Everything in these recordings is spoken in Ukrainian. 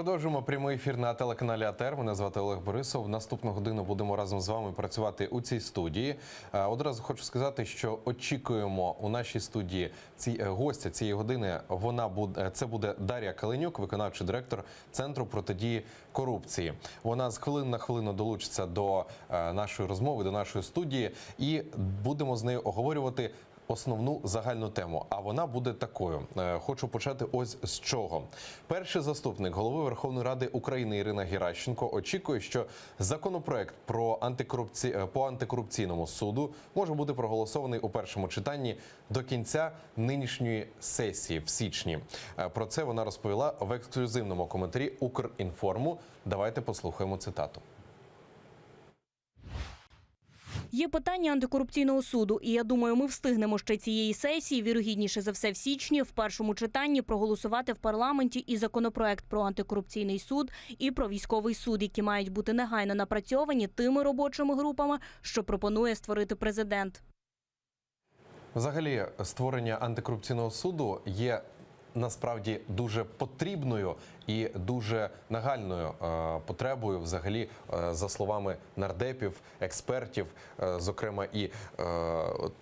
Продовжуємо прямий ефір на телеканалі АТR. Мене звати Олег Борисов. Наступну годину будемо разом з вами працювати у цій студії. Одразу хочу сказати, що очікуємо у нашій студії гостя цієї години. Це буде Дар'я Каленюк, виконавчий директор Центру протидії корупції. Вона з хвилини на хвилину долучиться до нашої розмови, до нашої студії, і будемо з нею оговорювати основну загальну тему, а вона буде такою. Хочу почати ось з чого. Перший заступник голови Верховної Ради України Ірина Геращенко очікує, що законопроект по антикорупційному суду може бути проголосований у першому читанні до кінця нинішньої сесії в січні. Про це вона розповіла в ексклюзивному коментарі Укрінформу. Давайте послухаємо цитату. Є питання антикорупційного суду, і я думаю, ми встигнемо ще цієї сесії, вірогідніше за все в січні, в першому читанні проголосувати в парламенті і законопроект про антикорупційний суд, і про військовий суд, які мають бути негайно напрацьовані тими робочими групами, що пропонує створити президент. Взагалі, створення антикорупційного суду є насправді дуже потрібною і дуже нагальною потребою, взагалі, за словами нардепів, експертів, зокрема і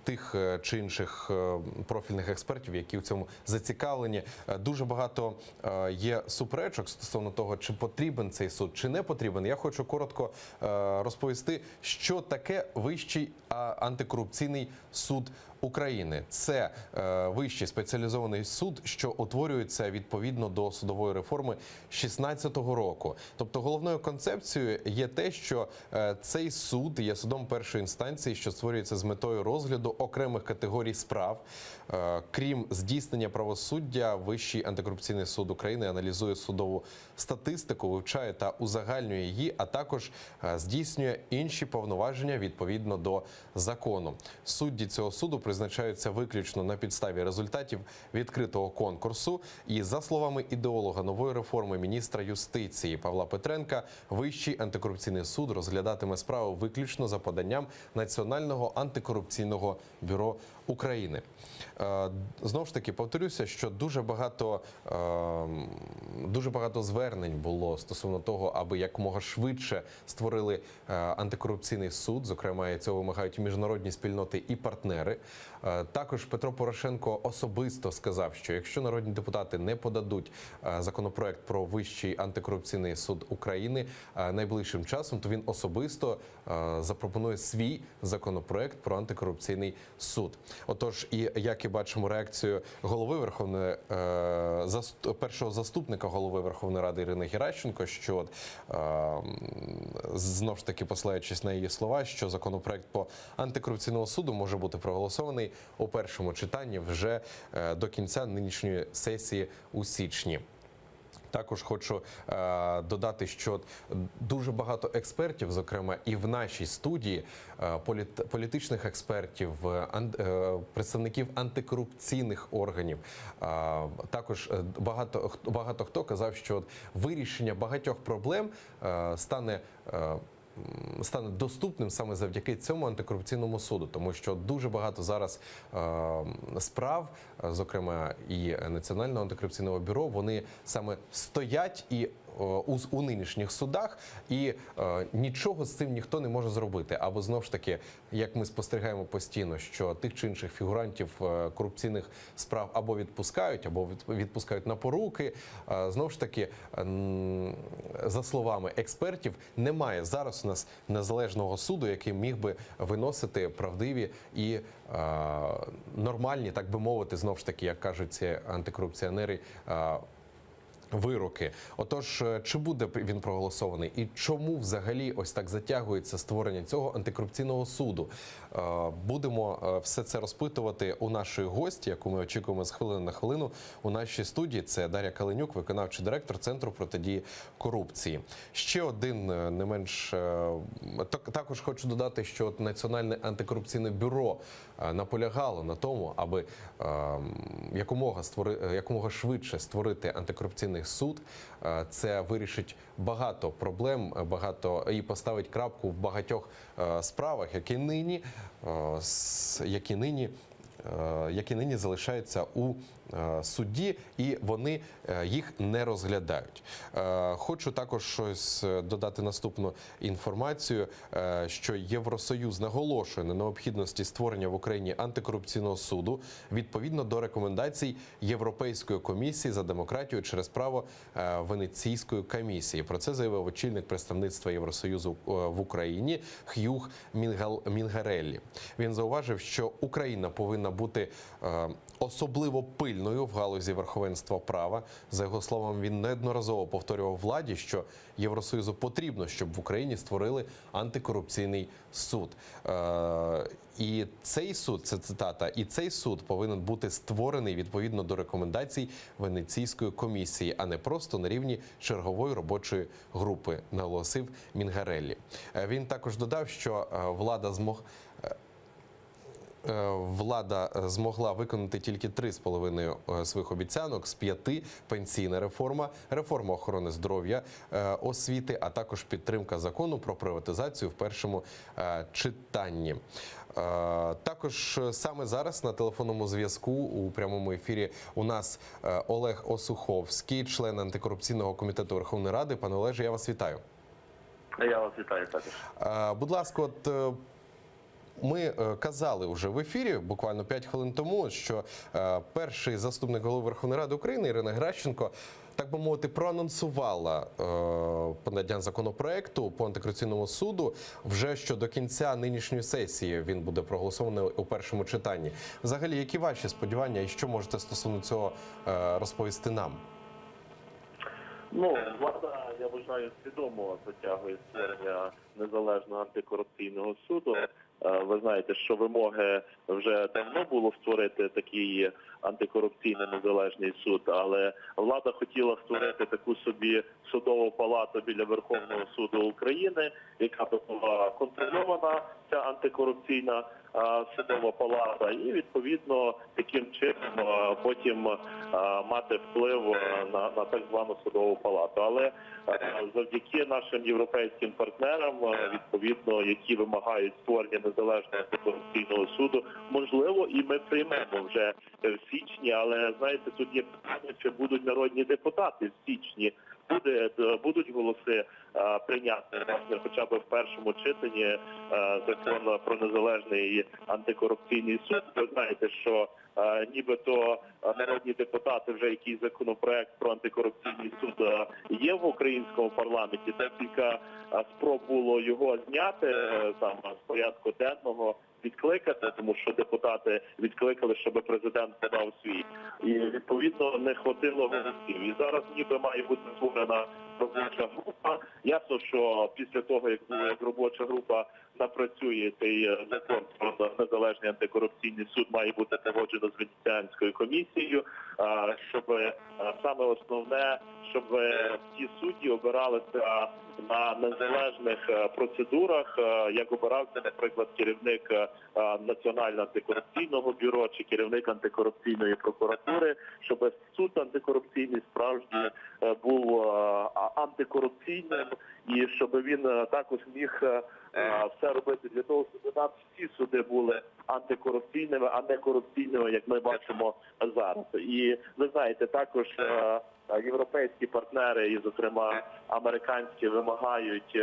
тих чи інших профільних експертів, які в цьому зацікавлені. Дуже багато є суперечок стосовно того, чи потрібен цей суд, чи не потрібен. Я хочу коротко розповісти, що таке Вищий антикорупційний суд України. Це вищий спеціалізований суд, що утворюється відповідно до судової реформи 2016 року. Тобто головною концепцією є те, що цей суд є судом першої інстанції, що створюється з метою розгляду окремих категорій справ. Крім здійснення правосуддя, Вищий антикорупційний суд України аналізує судову статистику, вивчає та узагальнює її, а також здійснює інші повноваження відповідно до закону. Судді цього суду призначаються виключно на підставі результатів відкритого конкурсу. І за словами ідеолога нової реформи міністра юстиції Павла Петренка, Вищий антикорупційний суд розглядатиме справу виключно за поданням Національного антикорупційного бюро України. Знову ж таки, повторюся, що дуже багато звернень було стосовно того, аби якомога швидше створили антикорупційний суд. Зокрема, цього вимагають і міжнародні спільноти і партнери. Також Петро Порошенко особисто сказав, що якщо народні депутати не подадуть законопроект про Вищий антикорупційний суд України найближчим часом, то він особисто запропонує свій законопроект про антикорупційний суд. Отож, і як і бачимо реакцію голови Верховної першого заступника голови Верховної Ради Ірини Геращенко, що знов ж таки посилаючись на її слова, що законопроект по антикорупційному суду може бути проголосований у першому читанні вже до кінця нинішньої сесії у січні. Також хочу додати, що дуже багато експертів, зокрема і в нашій студії, політичних експертів, представників антикорупційних органів, також багато хто казав, що вирішення багатьох проблем стане доступним саме завдяки цьому антикорупційному суду, тому що дуже багато зараз справ, зокрема і Національного антикорупційного бюро, вони саме стоять і у нинішніх судах, і нічого з цим ніхто не може зробити. Або знову ж таки, як ми спостерігаємо постійно, що тих чи інших фігурантів корупційних справ або відпускають на поруки. Знову ж таки, за словами експертів, немає зараз у нас незалежного суду, який міг би виносити правдиві і нормальні, так би мовити, знову ж таки, як кажуть ці антикорупціонери, вироки. Отож, чи буде він проголосований і чому взагалі ось так затягується створення цього антикорупційного суду? Будемо все це розпитувати у нашої гості, яку ми очікуємо з хвилини на хвилину у нашій студії. Це Дар'я Каленюк, виконавчий директор Центру протидії корупції. Ще один, не менш... Також хочу додати, що Національне антикорупційне бюро наполягало на тому, аби якомога швидше створити антикорупційний суд. Це вирішить багато проблем, і поставить крапку в багатьох справах, які нині залишаються у судді, і вони їх не розглядають. Хочу також щось додати наступну інформацію, що Євросоюз наголошує на необхідності створення в Україні антикорупційного суду відповідно до рекомендацій Європейської комісії за демократію через право Венеційської комісії. Про це заявив очільник представництва Євросоюзу в Україні Х'юг Мінгареллі. Він зауважив, що Україна повинна бути особливо пильною в галузі верховенства права. За його словами, він неодноразово повторював владі, що Євросоюзу потрібно, щоб в Україні створили антикорупційний суд. І цей суд, це цитата, і цей суд повинен бути створений відповідно до рекомендацій Венеційської комісії, а не просто на рівні чергової робочої групи, наголосив Мінгареллі. Він також додав, що влада змогла виконати тільки 3,5 своїх обіцянок з 5: пенсійна реформа, реформа охорони здоров'я, освіти, а також підтримка закону про приватизацію в першому читанні. Також саме зараз на телефонному зв'язку у прямому ефірі у нас Олег Осуховський, член антикорупційного комітету Верховної Ради. Пане Олеже, я вас вітаю. Я вас вітаю також. Будь ласка, от ми казали вже в ефірі буквально 5 хвилин тому, що перший заступник голови Верховної Ради України Ірина Геращенко, так би мовити, проанонсувала подання законопроекту по антикорупційному суду вже що до кінця нинішньої сесії він буде проголосований у першому читанні. Взагалі, які ваші сподівання і що можете стосовно цього розповісти нам? Ну, влада, я вважаю, свідомо затягує створення незалежного антикорупційного суду. Ви знаєте, що вимоги вже давно було створити такий антикорупційний незалежний суд, але влада хотіла створити таку собі судову палату біля Верховного суду України, яка б була контрольована, ця антикорупційна судова палата, і відповідно таким чином потім мати вплив на так звану судову палату. Але завдяки нашим європейським партнерам, відповідно, які вимагають створення незалежного антикорупційного суду, можливо, і ми приймемо вже в січні, але знаєте, тут є питання, чи будуть народні депутати в січні. Будуть голоси прийняти, власне, хоча б в першому читанні закон про незалежний антикорупційний суд. Ви знаєте, що нібито народні депутати вже якийсь законопроект про антикорупційний суд є в українському парламенті. Декілька спроб було його зняти там з порядку денного, відкликати, тому що депутати відкликали, щоб президент подав свій. І, відповідно, не хватило голосів. І зараз ніби має бути створена робоча група. Ясно, що після того, як робоча група напрацює цей закон про незалежний антикорупційний суд, має бути погоджено з Венеціанською комісією, щоб саме основне, щоб ті судді обиралися на незалежних процедурах, як обирався, наприклад, керівник Національного антикорупційного бюро чи керівник антикорупційної прокуратури, щоб суд антикорупційний справжній був антикорупційним і щоб він також міг все робити для того, щоб у нас всі суди були антикорупційними, а не корупційними, як ми бачимо зараз. І ви знаєте, також європейські партнери, і, зокрема, американські, вимагають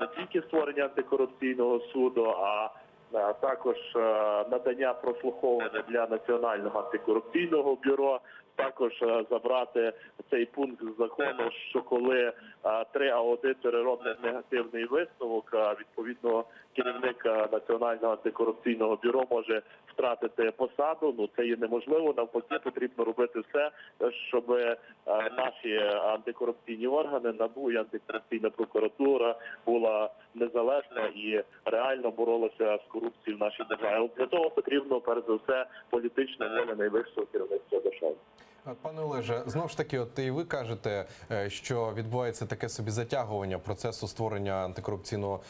не тільки створення антикорупційного суду, а також надання прослуховування для Національного антикорупційного бюро, також забрати цей пункт з закону, що коли 3 аудитори роблять негативний висновок, відповідно керівник Національного антикорупційного бюро може втратити посаду. Ну, це є неможливо, навпаки, потрібно робити все, щоб наші антикорупційні органи, НАБУ і антикорупційна прокуратура була незалежна і реально боролася з корупцією в нашій державі. Для того потрібно, перш за все, політична воля найвищого керівництва держави. Пане Олеже, знову ж таки, от і ви кажете, що відбувається таке собі затягування процесу створення антикорупційного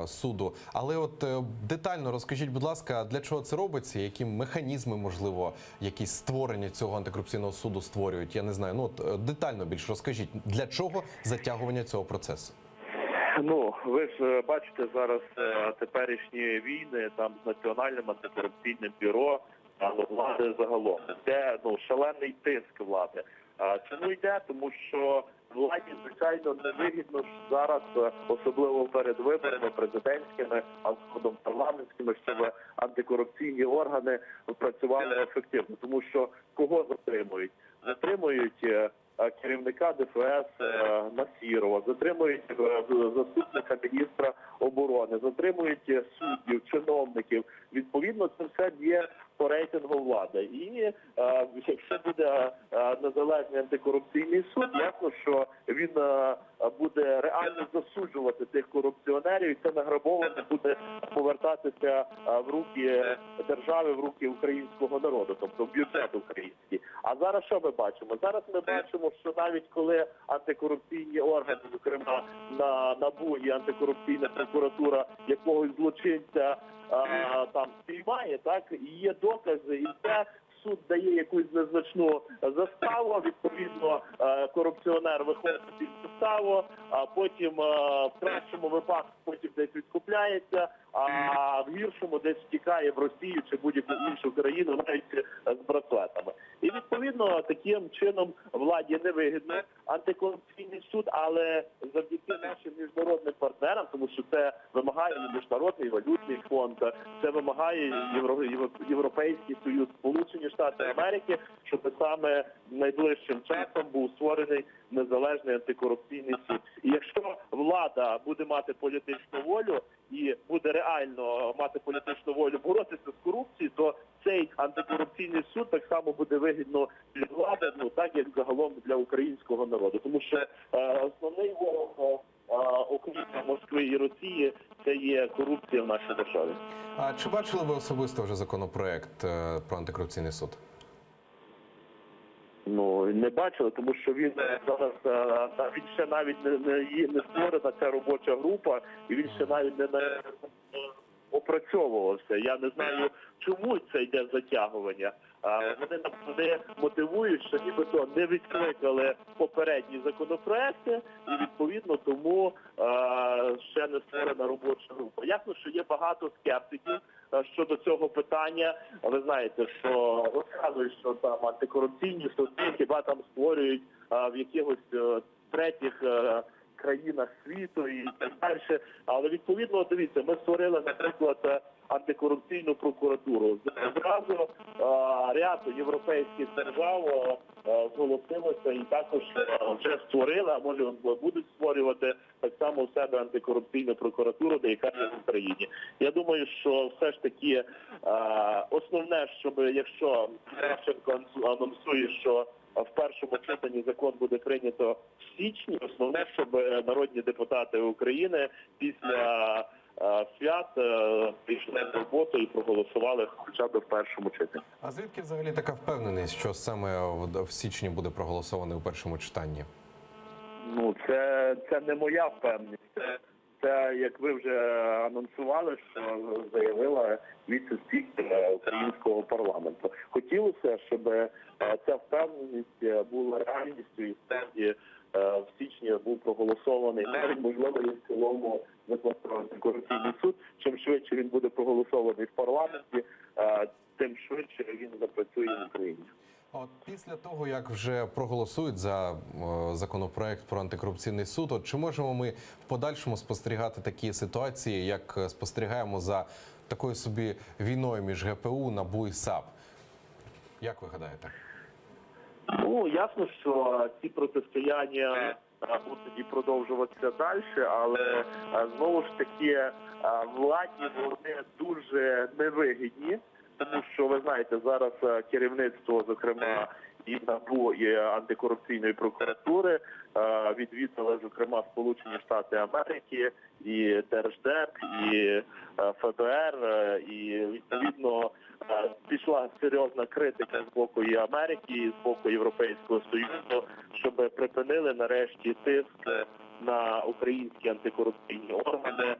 суду. Але от детально розкажіть, будь ласка, для чого це робиться, які механізми, можливо, якісь створення цього антикорупційного суду створюють? Я не знаю, ну от детально більше розкажіть, для чого затягування цього процесу? Ну, ви ж бачите зараз теперішні війни там з Національним антикорупційним бюро, влади загалом. Це шалений тиск влади. Чому йде? Тому що владі, звичайно, невигідно зараз, особливо перед виборами президентськими, а згодом парламентськими, щоб антикорупційні органи працювали ефективно. Тому що кого затримують? Затримують керівника ДФС Насірова, затримують заступника міністра оборони, затримують суддів, чиновників. Відповідно, це все є по рейтингу влади. І якщо буде незалежний антикорупційний суд, ясно, що він буде реально засуджувати тих корупціонерів, і це награбоване буде повертатися в руки держави, в руки українського народу, тобто в бюджет український. А зараз що ми бачимо? Зараз ми бачимо, що навіть коли антикорупційні органи, зокрема НАБУ і антикорупційна прокуратура якогось злочинця там спіймає, так, і є докази, і це суд дає якусь незначну заставу, відповідно корупціонер виходить із заставу, а потім в кращому випадку потім десь відкупляється, а в гіршому десь втікає в Росію чи будь-яку іншу країну, навіть з браслетами. І відповідно таким чином владі невигідно антикорупційний суд, але завдяки нашим міжнародним партнерам, тому що це вимагає Міжнародний валютний фонд, це вимагає Європейський Союз, Сполучені Штати Америки, щоб саме найближчим часом був створений незалежний антикорупційний суд. І якщо влада буде мати політичну волю і буде реально мати політичну волю боротися з корупцією, то цей антикорупційний суд так само буде вигідно для влади, так як загалом для українського народу. Тому що основний ворог окрім Москви і Росії це є корупція в нашій державі. А чи бачили ви особисто вже законопроект про антикорупційний суд? Не бачили, тому що він зараз він ще навіть не створена ця робоча група, і він ще навіть не опрацьовувався. Я не знаю, чому це йде затягування. Вони мотивують, що нібито не відкликали попередні законопроекти, і відповідно тому ще не створена робоча група. Ясно, що є багато скептиків щодо цього питання. Ви знаєте, що розказують, що там антикорупційні суди хіба там створюють в якихось третіх країнах світу і так далі. Але відповідно, дивіться, ми створили, наприклад, антикорупційну прокуратуру. Зразу ряд європейських держав зголосилося і також вже створили, а може будуть створювати так само у себе антикорупційну прокуратуру, яка є в Україні. Я думаю, що все ж таки основне, щоб якщо Кравченко анонсує, що в першому читанні закон буде прийнято в січні, основне, щоб народні депутати України після свят пішли на роботу і проголосували хоча б в першому читанні. А звідки взагалі така впевненість, що саме в січні буде проголосований у першому читанні? Це не моя впевненість. Це, як ви вже анонсували, що заявила віце-спікер українського парламенту. Хотілося, щоб ця впевненість була реальністю і справді в січні був проголосований, навіть, можливо, і в цілому закон про антикорупційний суд. Чим швидше він буде проголосований в парламенті, тим швидше він запрацює в Україні. От після того, як вже проголосують за законопроект про антикорупційний суд, чи можемо ми в подальшому спостерігати такі ситуації, як спостерігаємо за такою собі війною між ГПУ, НАБУ і САП? Як ви гадаєте? Ясно, що ці протистояння будуть і продовжуватися далі, але знову ж таки владі вони дуже невигідні, тому що, ви знаєте, зараз керівництво, зокрема, і НАБУ, і антикорупційної прокуратури відвідали, зокрема, Сполучені Штати Америки, і Держдеп, і ФБР, і, відповідно, пішла серйозна критика з боку і Америки, і з боку Європейського Союзу, щоб припинили нарешті тиск на українські антикорупційні органи,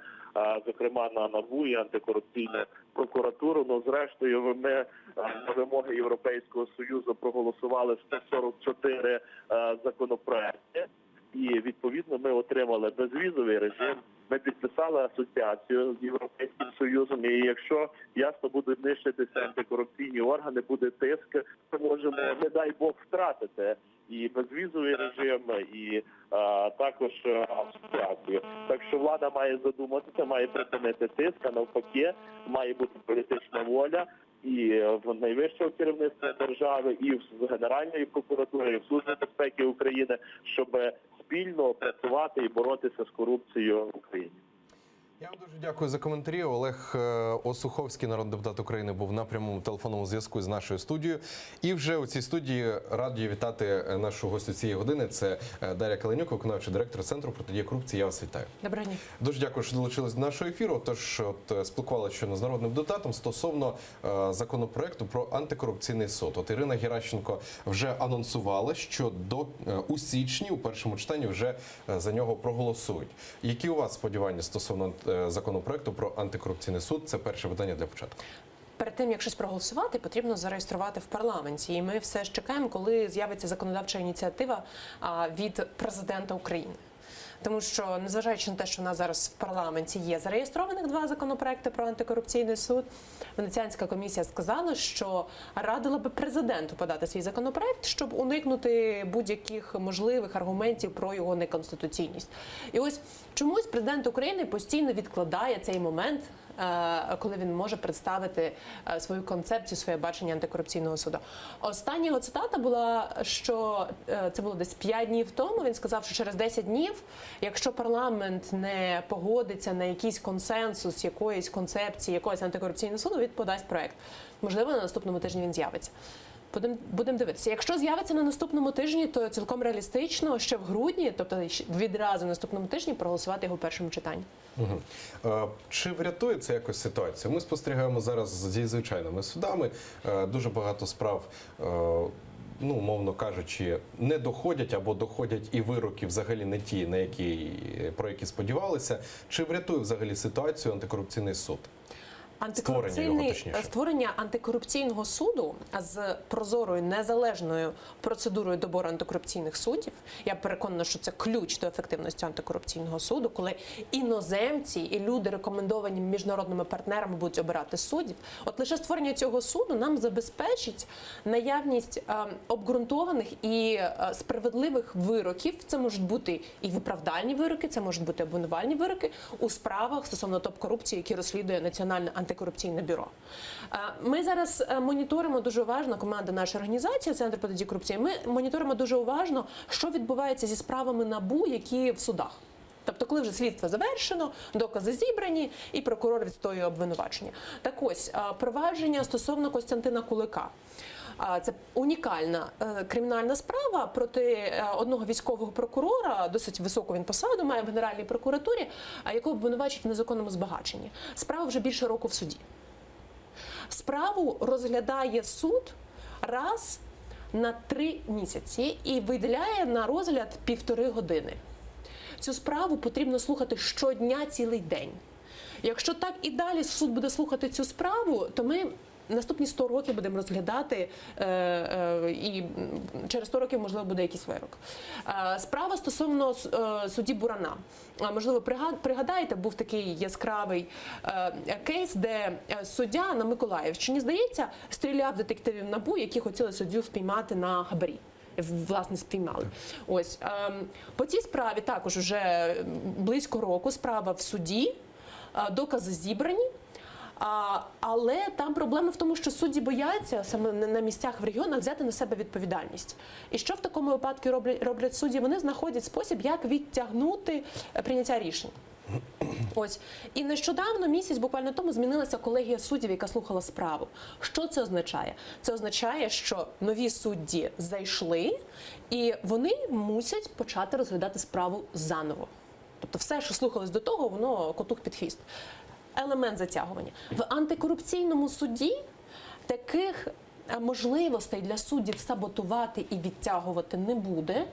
зокрема на НАБУ і антикорупційну прокуратуру. Зрештою, ми на вимоги Європейського Союзу проголосували 144 законопроекти. І, відповідно, ми отримали безвізовий режим, Ми підписали асоціацію з Європейським Союзом, і якщо ясно будуть нищитися антикорупційні органи, буде тиск, ми можемо, не дай Бог, втратити і безвізовий режим, і також асоціацію. Так що влада має задуматися, має припинити тиск, а навпаки, має бути політична воля і в найвищого керівництва держави, і в Генеральної прокуратури, і в Службі безпеки України, щоб спільно працювати і боротися з корупцією в Україні. Я вам дуже дякую за коментарі. Олег Осуховський, народний депутат України, був на прямому телефонному зв'язку з нашою студією. І вже у цій студії раді вітати нашу гостю цієї години. Це Дар'я Каленюк, виконавчий директор Центру протидії корупції. Я вас вітаю. Доброго дня. Дуже дякую, що долучились до нашого ефіру. Тож, спілкувалися щойно з народним депутатом стосовно законопроекту про антикорупційний суд. От Ірина Геращенко вже анонсувала, що у січні, у першому читанні, вже за нього проголосують. Які у вас сподівання стосовно законопроекту про антикорупційний суд? Це перше питання для початку. Перед тим, як щось проголосувати, потрібно зареєструвати в парламенті. І ми все ж чекаємо, коли з'явиться законодавча ініціатива від президента України. Тому що, незважаючи на те, що у нас зараз в парламенті є зареєстрованих 2 законопроекти про антикорупційний суд, Венеціанська комісія сказала, що радила би президенту подати свій законопроект, щоб уникнути будь-яких можливих аргументів про його неконституційність. І ось чомусь президент України постійно відкладає цей момент, коли він може представити свою концепцію, своє бачення антикорупційного суду. Остання його цитата була, що це було десь 5 днів тому. Він сказав, що через 10 днів, якщо парламент не погодиться на якийсь консенсус, якоїсь концепції, якогось антикорупційного суду, він подасть проект. Можливо, на наступному тижні він з'явиться. Будемо дивитися. Якщо з'явиться на наступному тижні, то цілком реалістично ще в грудні, тобто відразу на наступному тижні, проголосувати його в першому читанні. Чи врятує це якось ситуацію? Ми спостерігаємо зараз зі звичайними судами. Дуже багато справ, умовно кажучи, не доходять або доходять і вироки взагалі не ті, про які сподівалися. Чи врятує взагалі ситуацію антикорупційний суд? Створення антикорупційного суду з прозорою, незалежною процедурою добору антикорупційних суддів. Я переконана, що це ключ до ефективності антикорупційного суду, коли іноземці і люди, рекомендовані міжнародними партнерами, будуть обирати суддів. От лише створення цього суду нам забезпечить наявність обґрунтованих і справедливих вироків. Це можуть бути і виправдальні вироки, це можуть бути обвинувальні вироки у справах стосовно топ-корупції, які розслідує Національне антикорупційне бюро. Ми зараз моніторимо дуже уважно, команда нашої організації, Центр протидії корупції, ми моніторимо дуже уважно, що відбувається зі справами НАБУ, які в судах. Тобто, коли вже слідство завершено, докази зібрані і прокурор відстоює обвинувачення. Так ось, провадження стосовно Костянтина Кулика. Це унікальна кримінальна справа проти одного військового прокурора, досить високу він посаду має в Генеральній прокуратурі, якого обвинувачують в незаконному збагаченні. Справа вже більше року в суді. Справу розглядає суд раз на 3 місяці і виділяє на розгляд 1,5 години. Цю справу потрібно слухати щодня цілий день. Якщо так і далі суд буде слухати цю справу, то ми наступні 100 років будемо розглядати, і через 100 років, можливо, буде якийсь вирок. Справа стосовно судді Бурана. Можливо, пригадаєте, був такий яскравий кейс, де суддя на Миколаївщині, здається, стріляв детективів НАБУ, які хотіли суддю впіймати на хабарі. Власне, спіймали. Ось. По цій справі також вже близько року справа в суді, докази зібрані. Але там проблема в тому, що судді бояться саме на місцях в регіонах взяти на себе відповідальність. І що в такому випадку роблять судді? Вони знаходять спосіб, як відтягнути прийняття рішень. Ось. І нещодавно, місяць буквально тому, змінилася колегія суддів, яка слухала справу. Що це означає? Це означає, що нові судді зайшли, і вони мусять почати розглядати справу заново. Тобто все, що слухалось до того, воно коту під хвіст. Елемент затягування. В антикорупційному суді таких можливостей для суддів саботувати і відтягувати не буде.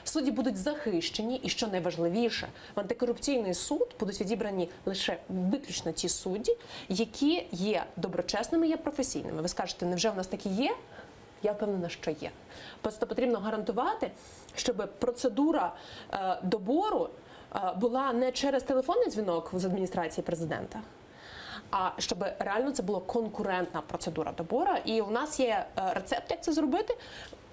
Судді будуть захищені, і що найважливіше, в антикорупційний суд будуть відібрані лише виключно ті судді, які є доброчесними, є професійними. Ви скажете, невже в нас такі є? Я впевнена, що є. Просто потрібно гарантувати, щоб процедура добору була не через телефонний дзвінок з адміністрації президента, а щоб реально це була конкурентна процедура добору. І у нас є рецепт, як це зробити.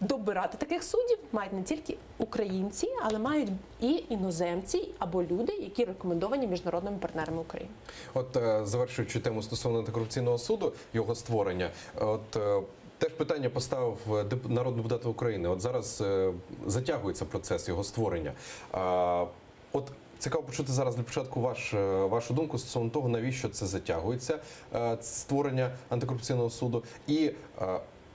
Добирати таких суддів мають не тільки українці, але мають і іноземці або люди, які рекомендовані міжнародними партнерами України. От завершуючи тему стосовно антикорупційного суду, його створення, теж питання поставив народний депутат України. От зараз затягується процес його створення. От цікаво почути зараз для початку вашу думку стосовно того, навіщо це затягується, створення антикорупційного суду, і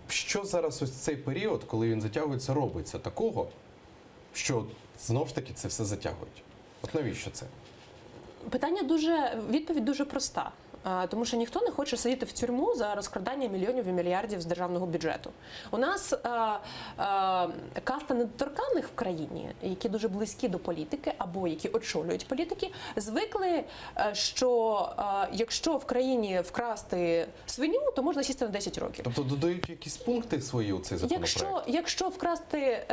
що зараз ось цей період, коли він затягується, робиться такого, що знову ж таки це все затягують? От навіщо це? Відповідь дуже проста. Тому що ніхто не хоче сидіти в тюрму за розкрадання мільйонів і мільярдів з державного бюджету. У нас каста недоторканних в країні, які дуже близькі до політики або які очолюють політики, звикли, що якщо в країні вкрасти свиню, то можна сісти на 10 років. Тобто додають якісь пункти свої у цей законопроект? Якщо вкрасти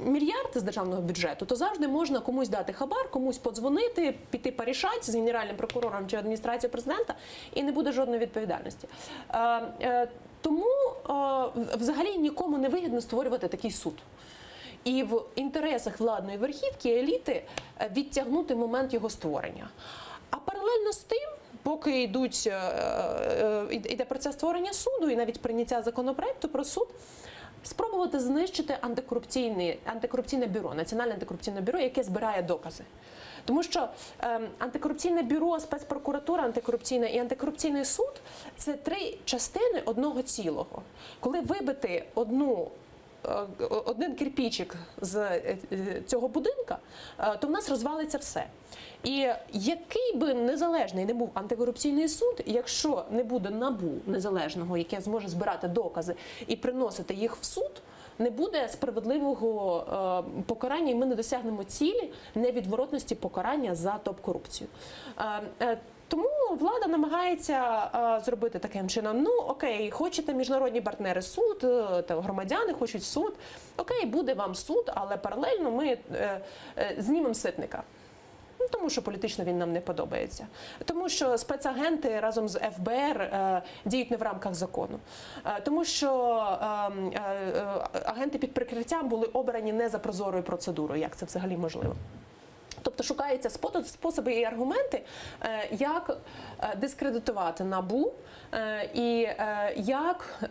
мільярд з державного бюджету, то завжди можна комусь дати хабар, комусь подзвонити, піти порішати з генеральним прокурором чи адміністрацією президента, і не буде жодної відповідальності. Тому взагалі нікому не вигідно створювати такий суд. І в інтересах владної верхівки, еліти відтягнути момент його створення. А паралельно з тим, поки йде процес створення суду і навіть прийняття законопроекту про суд, спробувати знищити антикорупційне бюро, Національне антикорупційне бюро, яке збирає докази. Тому що антикорупційне бюро, спецпрокуратура антикорупційна і антикорупційний суд – це три частини одного цілого. Коли вибити один кирпичик з цього будинка, то в нас розвалиться все. І який би незалежний не був антикорупційний суд, якщо не буде НАБУ незалежного, яке зможе збирати докази і приносити їх в суд, не буде справедливого покарання, і ми не досягнемо цілі невідворотності покарання за топ-корупцію. Тому влада намагається зробити таким чином: ну окей, хочете міжнародні партнери суд, громадяни хочуть суд, окей, буде вам суд, але паралельно ми знімемо Ситника. Тому що політично він нам не подобається. Тому що спецагенти разом з ФБР діють не в рамках закону. Тому що агенти під прикриттям були обрані не за прозорою процедурою. Як це взагалі можливо? Тобто шукаються способи і аргументи, як дискредитувати НАБУ і як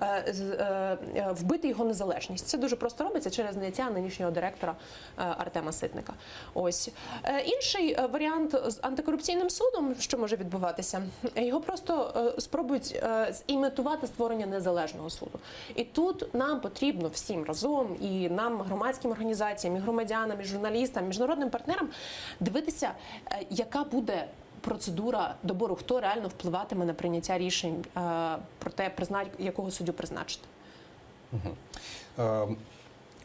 вбити його незалежність. Це дуже просто робиться через зняття нинішнього директора Артема Ситника. Ось. Інший варіант з антикорупційним судом, що може відбуватися, його просто спробують зімітувати створення незалежного суду. І тут нам потрібно всім разом, і нам, громадським організаціям, і громадянам, і журналістам, і міжнародним партнерам, дивитися, яка буде процедура добору, хто реально впливатиме на прийняття рішень про те, якого суддю призначити.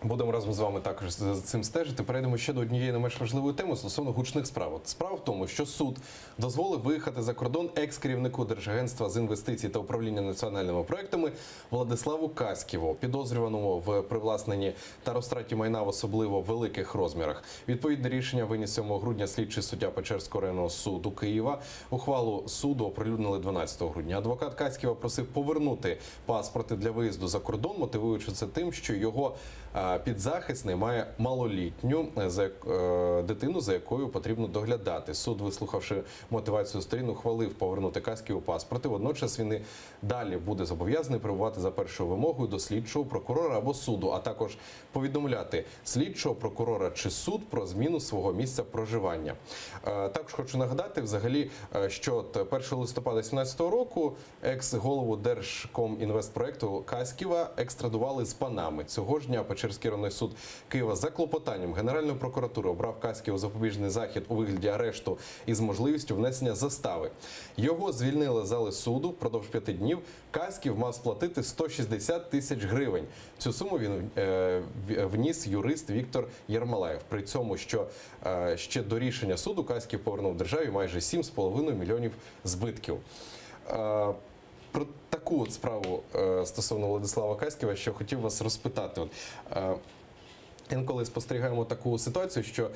Будемо разом з вами також за цим стежити. Перейдемо ще до однієї не менш важливої теми стосовно гучних справ. От справа в тому, що суд дозволив виїхати за кордон екс-керівнику Держагентства з інвестицій та управління національними проектами Владиславу Каськіву, підозрюваному в привласненні та розтраті майна в особливо великих розмірах. Відповідне рішення виніс 7 грудня слідчий суддя Печерського районного суду Києва. Ухвалу суду оприлюднили 12 грудня. Адвокат Каськіва просив повернути паспорти для виїзду за кордон, мотивуючи це тим, що його підзахисний має малолітню дитину, за якою потрібно доглядати. Суд, вислухавши мотивацію сторін, ухвалив повернути Каськіву паспорти. Водночас він і далі буде зобов'язаний перебувати за першою вимогою до слідчого прокурора або суду, а також повідомляти слідчого прокурора чи суд про зміну свого місця проживання. Також хочу нагадати, взагалі, що 1 листопада 2017 року екс-голову Держкомінвестпроекту Каськіва екстрадували з Панами. Цього ж дня Печерський районний суд Києва за клопотанням Генеральної прокуратури обрав Каськіву запобіжний захід у вигляді арешту із можливістю внесення застави. Його звільнили з зали суду впродовж 5 днів. Каськів мав сплатити 160 тисяч гривень. Цю суму він вніс юрист Віктор Єрмолаєв. При цьому, що ще до рішення суду Каськів повернув державі майже 7,5 мільйонів збитків. Про таку от справу стосовно Владислава Каськіва, що хотів вас розпитати. інколи спостерігаємо таку ситуацію, що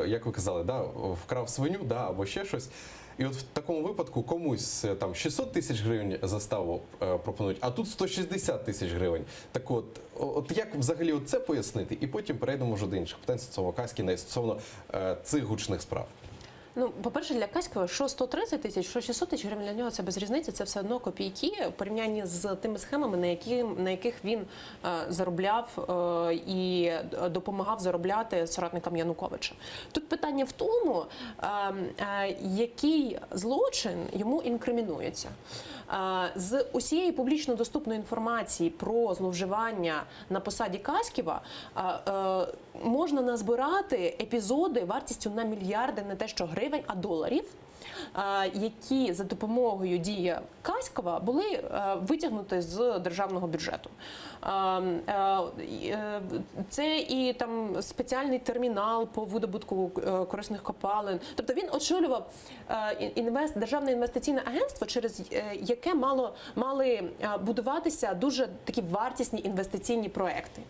як ви казали, да, вкрав свиню, да, або ще щось. І от в такому випадку комусь там 600 тисяч гривень заставу пропонують, а тут 160 тисяч гривень. Так от як взагалі от це пояснити? І потім перейдемо вже до інших питань стосовно Каськіна і стосовно цих гучних справ. Ну, по-перше, для Каськова, що 130 тисяч, що 600 тисяч гривень, для нього це без різниці, це все одно копійки в порівнянні з тими схемами, на яких він заробляв і допомагав заробляти соратникам Януковича. Тут питання в тому, який злочин йому інкримінується. З усієї публічно доступної інформації про зловживання на посаді Каськіва можна назбирати епізоди вартістю на мільярди, не те що гривень, а доларів, які за допомогою дії Каськова були витягнуті з державного бюджету. Це і там спеціальний термінал по видобутку корисних копалин. Тобто він очолював Державне інвестиційне агентство, через яке мали будуватися дуже такі вартісні інвестиційні проекти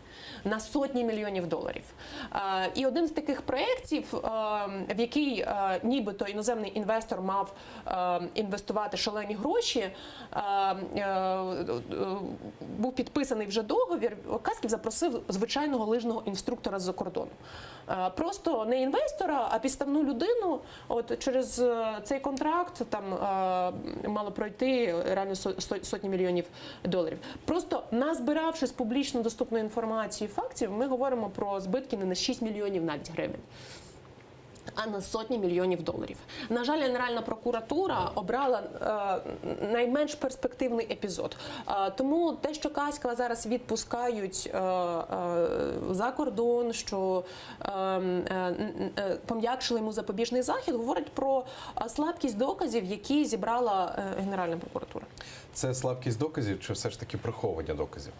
на сотні мільйонів доларів. І один з таких проєктів, в який нібито іноземний інвестор мав інвестувати шалені гроші, був підписаний вже договір, Каськів запросив звичайного лижного інструктора з-за кордону. Просто не інвестора, а підставну людину. От через цей контракт там мало пройти реально сотні мільйонів доларів. Просто назбиравши з публічно доступної інформації фактів, ми говоримо про збитки не на 6 мільйонів навіть гривень, а на сотні мільйонів доларів. На жаль, Генеральна прокуратура обрала найменш перспективний епізод. Тому те, що Каськова зараз відпускають за кордон, що пом'якшили йому запобіжний захід, говорить про слабкість доказів, які зібрала Генеральна прокуратура. Це слабкість доказів чи все ж таки приховування доказів?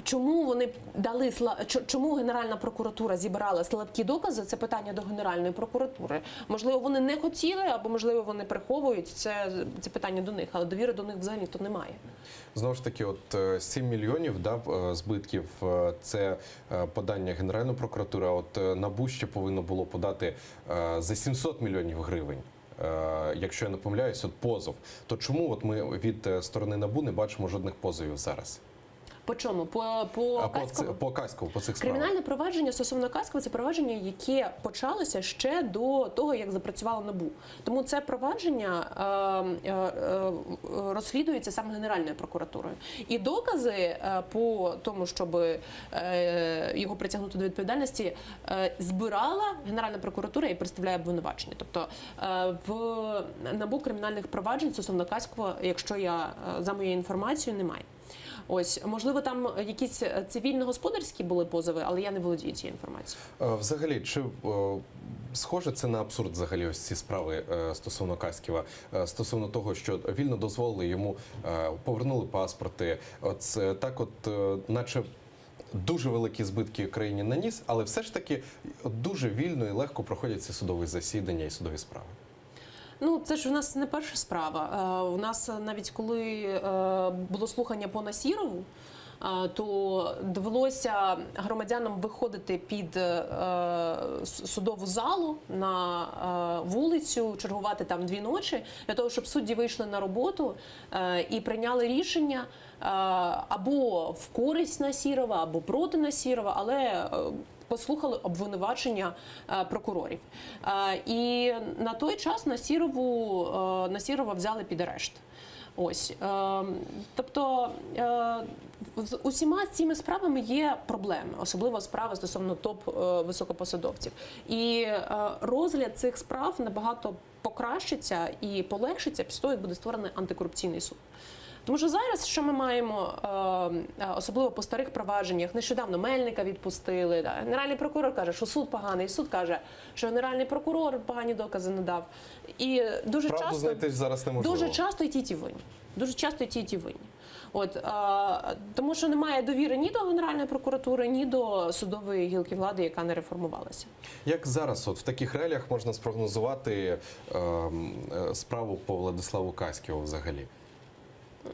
Чому вони чому Генеральна прокуратура зібрала слабкі докази? Це питання до Генеральної прокуратури. Можливо, вони не хотіли, або можливо вони приховують. Це питання до них, але довіри до них взагалі то немає. Знову ж таки, от 7 мільйонів збитків – це подання Генеральної прокуратури, а от НАБУ ще повинно було подати за 700 мільйонів гривень. Якщо я не помиляюсь, от позов. То чому от ми від сторони НАБУ не бачимо жодних позовів зараз? По чому? По Каськову? По Каськову, по цих справах. Кримінальне провадження стосовно Каськова – це провадження, яке почалося ще до того, як запрацювало НАБУ. Тому це провадження розслідується саме Генеральною прокуратурою. І докази по тому, щоб його притягнути до відповідальності, збирала Генеральна прокуратура і представляє обвинувачення. Тобто в НАБУ кримінальних проваджень стосовно Каськова, якщо за моєю інформацією, немає. Ось, можливо, там якісь цивільно-господарські були позови, але я не володію цією інформацією. Взагалі, чи схоже це на абсурд взагалі ось ці справи стосовно Каськіва, стосовно того, що вільно дозволили йому, повернули паспорти, наче дуже великі збитки країні наніс, але все ж таки дуже вільно і легко проходять ці судові засідання і судові справи. Ну, це ж у нас не перша справа. У нас навіть коли було слухання по Насірову, то довелося громадянам виходити під судову залу на вулицю, чергувати там 2 ночі, для того, щоб судді вийшли на роботу і прийняли рішення або в користь Насірова, або проти Насірова, але послухали обвинувачення прокурорів. І на той час Насірова взяли під арешт. Ось. Тобто з усіма цими справами є проблеми, особливо справи стосовно топ-високопосадовців. І розгляд цих справ набагато покращиться і полегшиться після того, як буде створений антикорупційний суд. Тому що зараз, що ми маємо, особливо по старих провадженнях, нещодавно Мельника відпустили, Генеральний прокурор каже, що суд поганий, суд каже, що Генеральний прокурор погані докази надав. І дуже Правду знайти зараз неможливо. Дуже часто і ті винні. Дуже часто і ті винні. Тому що немає довіри ні до Генеральної прокуратури, ні до судової гілки влади, яка не реформувалася. Як зараз в таких реаліях можна спрогнозувати справу по Владиславу Каськіву взагалі?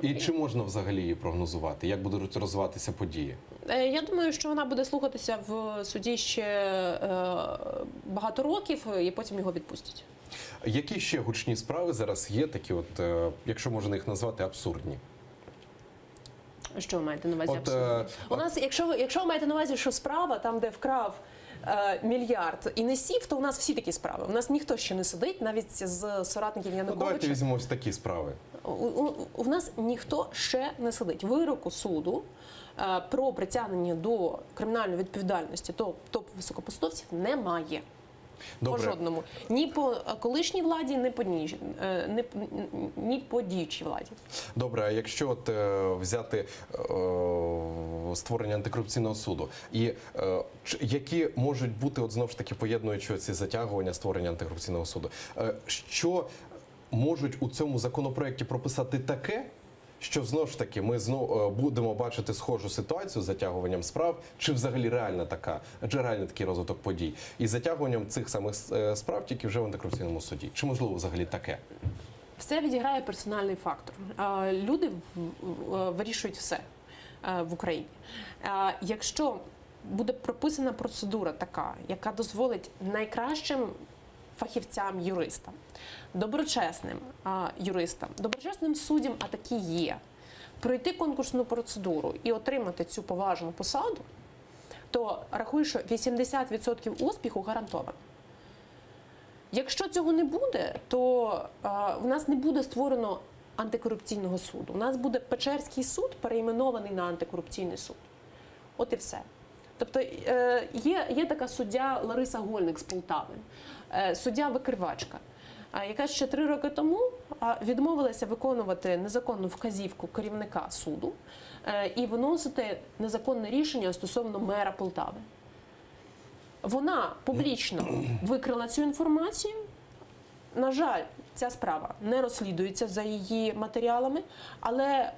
І чи можна взагалі її прогнозувати? Як будуть розвиватися події? Я думаю, що вона буде слухатися в суді ще багато років, і потім його відпустять. Які ще гучні справи зараз є, такі от, якщо можна їх назвати, абсурдні? Що ви маєте на увазі? От, Абсолютно. У нас, якщо ви маєте на увазі, що справа там, де вкрав мільярд і не сів, то у нас всі такі справи. У нас ніхто ще не сидить, навіть з соратників Ну, Януковича. давайте візьмемо ось такі справи. У нас ніхто ще не сидить. Вироку суду про притягнення до кримінальної відповідальності топ-високопосадовців немає. По жодному. Ні по колишній владі, ні по діючій владі. Добре, а якщо от взяти створення антикорупційного суду, і які можуть бути, от знову ж таки, поєднуючи ці затягування створення антикорупційного суду, що можуть у цьому законопроекті прописати таке, що знову ж таки ми знову будемо бачити схожу ситуацію з затягуванням справ, чи взагалі реальна така, адже реальний такий розвиток подій, і затягуванням цих самих справ тільки вже в антикорупційному суді? Чи можливо взагалі таке? Все відіграє персональний фактор. Люди вирішують все в Україні. Якщо буде прописана процедура така, яка дозволить найкращим фахівцям, юристам, доброчесним юристам, доброчесним суддям, а такі є, пройти конкурсну процедуру і отримати цю поважну посаду, то рахую, що 80% успіху гарантовано. Якщо цього не буде, то в нас не буде створено антикорупційного суду. У нас буде Печерський суд, перейменований на антикорупційний суд. От і все. Тобто є така суддя Лариса Гольник з Полтави, суддя-викривачка, яка ще 3 роки тому відмовилася виконувати незаконну вказівку керівника суду і виносити незаконне рішення стосовно мера Полтави. Вона публічно викрила цю інформацію. На жаль, ця справа не розслідується за її матеріалами, але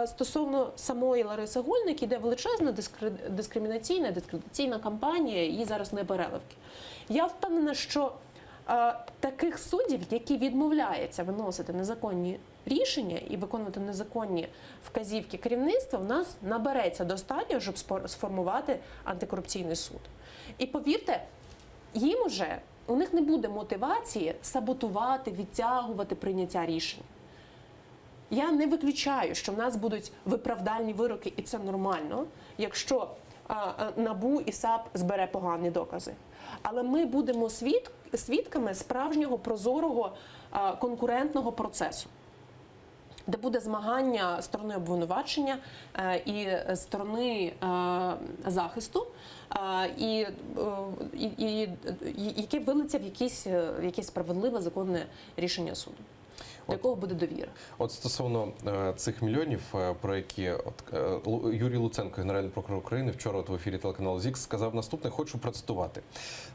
стосовно самої Лариси Гольник іде величезна дискримінаційна кампанія, її зараз не переливки. Я впевнена, що таких суддів, які відмовляються виносити незаконні рішення і виконувати незаконні вказівки керівництва, в нас набереться достатньо, щоб сформувати антикорупційний суд. І повірте, у них не буде мотивації саботувати, відтягувати прийняття рішень. Я не виключаю, що в нас будуть виправдальні вироки, і це нормально, якщо НАБУ і САП збере погані докази. Але ми будемо свідками справжнього прозорого конкурентного процесу, де буде змагання сторони обвинувачення і сторони захисту, яке вилиться в якесь справедливе законне рішення суду, до якого буде довіра. От стосовно цих мільйонів, про які Юрій Луценко, Генеральний прокурор України, вчора в ефірі телеканалу ЗІКС сказав наступне, хочу процитувати.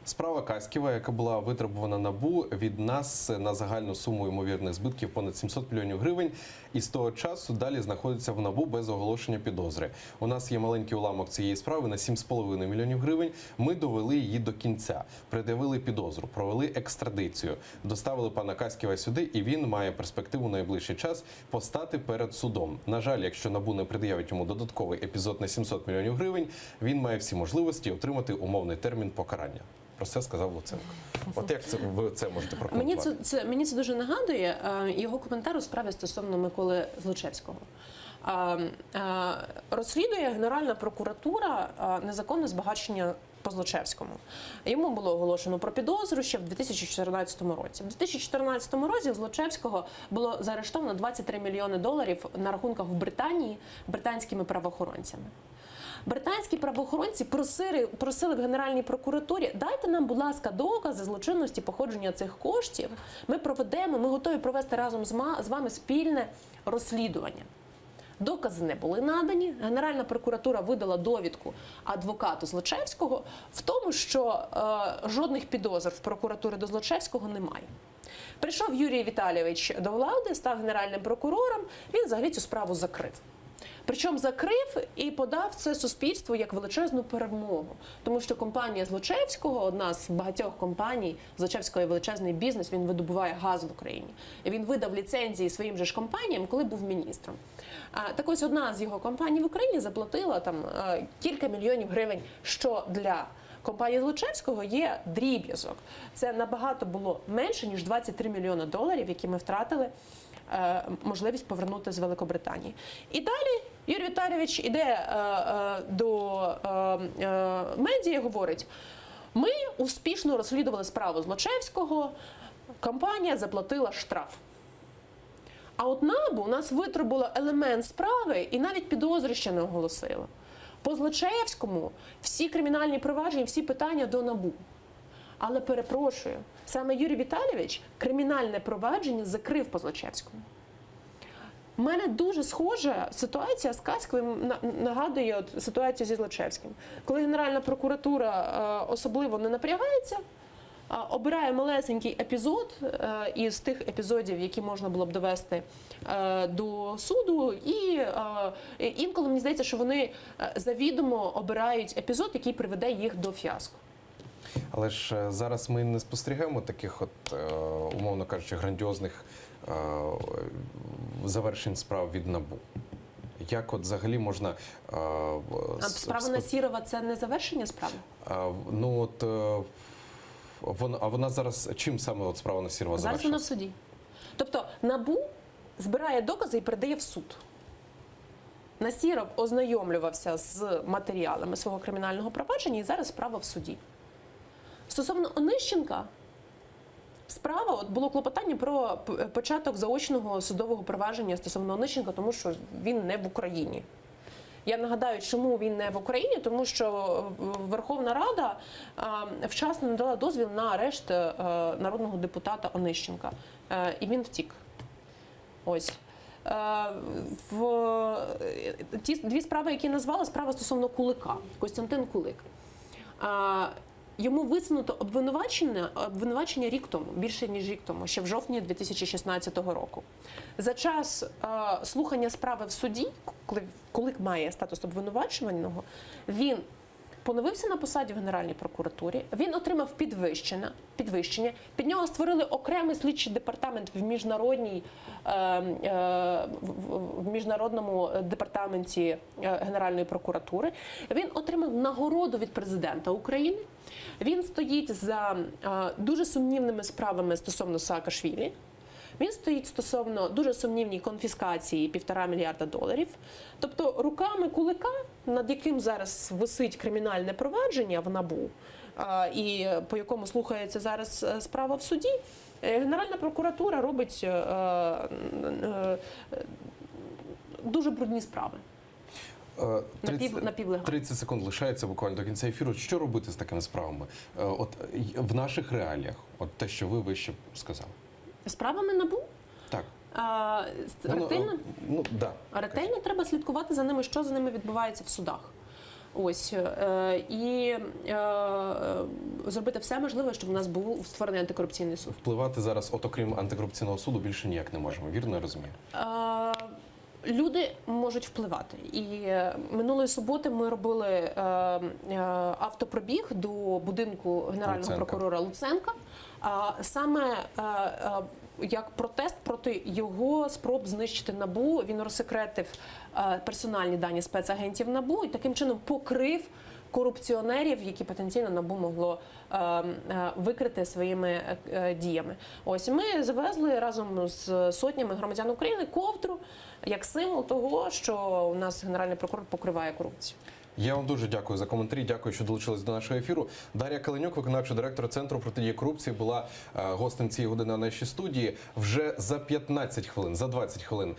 Справа Каськіва, яка була витребувана НАБУ від нас на загальну суму ймовірних збитків понад 700 мільйонів гривень, і з того часу далі знаходиться в НАБУ без оголошення підозри. У нас є маленький уламок цієї справи на 7,5 мільйонів гривень. Ми довели її до кінця, пред'явили підозру, провели екстрадицію, доставили пана Каськіва сюди, і він має перспективу найближчий час постати перед судом. На жаль, якщо НАБУ не пред'явить йому додатковий епізод на 700 мільйонів гривень, він має всі можливості отримати умовний термін покарання. Про це сказав Луценко. От як ви це можете прокоментувати? Мені це дуже нагадує його коментар у справі стосовно Миколи Злочевського. Розслідує Генеральна прокуратура незаконне збагачення по Злочевському. Йому було оголошено про підозру ще в 2014 році. В 2014 році Злочевського було заарештовано 23 мільйони доларів на рахунках в Британії британськими правоохоронцями. Британські правоохоронці просили в Генеральній прокуратурі: дайте нам, будь ласка, докази злочинності походження цих коштів. Ми готові провести разом з вами спільне розслідування. Докази не були надані. Генеральна прокуратура видала довідку адвокату Злочевського в тому, що жодних підозр в прокуратурі до Злочевського немає. Прийшов Юрій Віталійович до влади, став генеральним прокурором, він взагалі цю справу закрив. Причому закрив і подав це суспільству як величезну перемогу. Тому що компанія Злочевського, одна з багатьох компаній, Злочевського є величезний бізнес, він видобуває газ в Україні. І він видав ліцензії своїм же ж компаніям, коли був міністром. Так ось одна з його компаній в Україні заплатила там кілька мільйонів гривень, що для компанії Злочевського є дріб'язок. Це набагато було менше, ніж 23 мільйони доларів, які ми втратили можливість повернути з Великобританії. І далі Юрій Віталійович іде до медіа і говорить, ми успішно розслідували справу Злочевського, компанія заплатила штраф. А от НАБУ у нас витрубило елемент справи і навіть підозри ще не оголосило. По Злочевському всі кримінальні провадження, всі питання до НАБУ. Але перепрошую, саме Юрій Віталійович кримінальне провадження закрив по Злочевському. У мене дуже схожа ситуація з Каськовим, нагадує от ситуацію зі Злочевським. Коли Генеральна прокуратура особливо не напрягається, обирає малесенький епізод із тих епізодів, які можна було б довести до суду, і інколи мені здається, що вони завідомо обирають епізод, який приведе їх до фіаско. Але ж зараз ми не спостерігаємо таких, умовно кажучи, грандіозних завершень справ від НАБУ. Як от взагалі можна... Справа Насірова – це не завершення справи? Ну от... А вона зараз чим саме от справа Насірова завершилася? Зараз вона в суді. Тобто НАБУ збирає докази і передає в суд. Насіров ознайомлювався з матеріалами свого кримінального провадження і зараз справа в суді. Стосовно Онищенка, справа, от було клопотання про початок заочного судового провадження стосовно Онищенка, тому що він не в Україні. Я нагадаю, чому він не в Україні, тому що Верховна Рада вчасно не дала дозвіл на арешт народного депутата Онищенка. І він втік. Ось. Ті дві справи, які назвала, справа стосовно Кулика, Костянтин Кулик. Йому висунуто обвинувачення рік тому, більше ніж рік тому, ще в жовтні 2016 року. За час слухання справи в суді, коли Кулик має статус обвинувачуваного, він поновився на посаді в Генеральній прокуратурі, він отримав підвищення, під нього створили окремий слідчий департамент в міжнародному департаменті Генеральної прокуратури, він отримав нагороду від президента України, він стоїть за дуже сумнівними справами стосовно Саакашвілі, він стоїть стосовно дуже сумнівній конфіскації $1,5 мільярда. Тобто руками Кулика, над яким зараз висить кримінальне провадження в НАБУ, і по якому слухається зараз справа в суді, Генеральна прокуратура робить дуже брудні справи. 30 30 секунд лишається буквально до кінця ефіру. Що робити з такими справами? От в наших реаліях, от те, що ви вище сказали. Справами НАБУ? Так. Ретельно треба слідкувати за ними, що за ними відбувається в судах. Ось. І зробити все можливе, щоб у нас був створений антикорупційний суд. Впливати зараз, от окрім антикорупційного суду, більше ніяк не можемо. Вірно я розумію? Люди можуть впливати. І минулої суботи ми робили автопробіг до будинку генерального прокурора Луценка. Саме як протест проти його спроб знищити НАБУ, він розсекретив персональні дані спецагентів НАБУ і таким чином покрив корупціонерів, які потенційно НАБУ могло викрити своїми діями. Ось ми завезли разом з сотнями громадян України ковдру як символ того, що у нас Генеральний прокурор покриває корупцію. Я вам дуже дякую за коментарі. Дякую, що долучились до нашого ефіру. Дар'я Каленюк, виконавчий директор Центру протидії корупції, була гостем цієї години на нашій студії. Вже за 15 хвилин, за 20 хвилин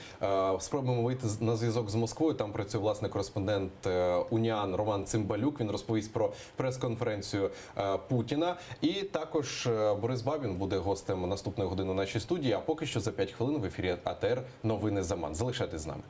спробуємо вийти на зв'язок з Москвою. Там працює, власне, кореспондент УНІАН Роман Цимбалюк. Він розповість про прес-конференцію Путіна. І також Борис Бабін буде гостем наступної години на нашій студії. А поки що за 5 хвилин в ефірі АТР «Новини за МАН». Залишайтесь з нами.